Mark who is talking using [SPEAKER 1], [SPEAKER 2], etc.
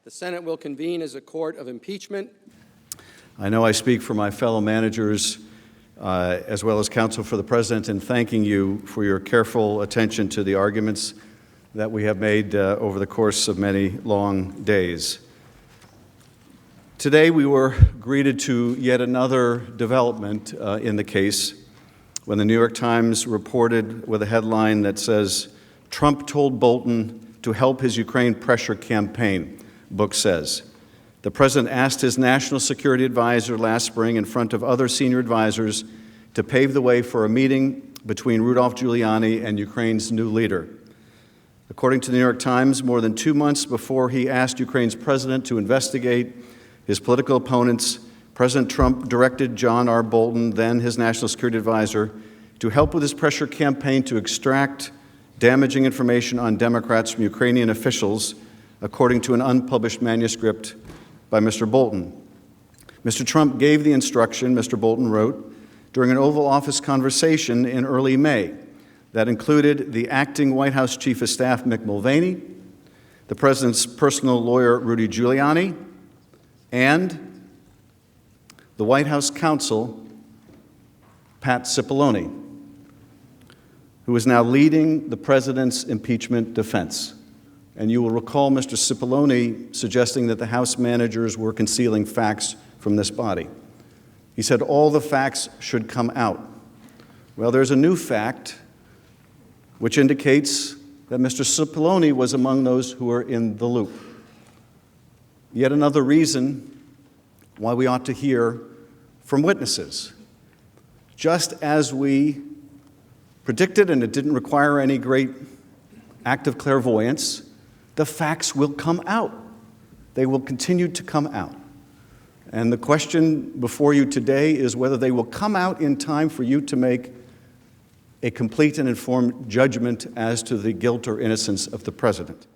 [SPEAKER 1] The Senate will convene as a court of impeachment.
[SPEAKER 2] I know I speak for my fellow managers as well as counsel for the President in thanking you for your careful attention to the arguments that we have made over the course of many long days. Today we were greeted to yet another development in the case when the New York Times reported with a headline that says, "Trump told Bolton to help his Ukraine pressure campaign," book says. The President asked his national security advisor last spring in front of other senior advisors to pave the way for a meeting between Rudolph Giuliani and Ukraine's new leader. According to the New York Times, more than 2 months before he asked Ukraine's president to investigate his political opponents, President Trump directed John R. Bolton, then his national security advisor, to help with his pressure campaign to extract damaging information on Democrats from Ukrainian officials, according to an unpublished manuscript by Mr. Bolton. Mr. Trump gave the instruction, Mr. Bolton wrote, during an Oval Office conversation in early May that included the acting White House Chief of Staff, Mick Mulvaney, the President's personal lawyer, Rudy Giuliani, and the White House counsel, Pat Cipollone, who is now leading the President's impeachment defense. And you will recall Mr. Cipollone suggesting that the House managers were concealing facts from this body. He said all the facts should come out. Well, there's a new fact which indicates that Mr. Cipollone was among those who were in the loop. Yet another reason why we ought to hear from witnesses. Just as we predicted, and it didn't require any great act of clairvoyance, the facts will come out. They will continue to come out. And the question before you today is whether they will come out in time for you to make a complete and informed judgment as to the guilt or innocence of the President.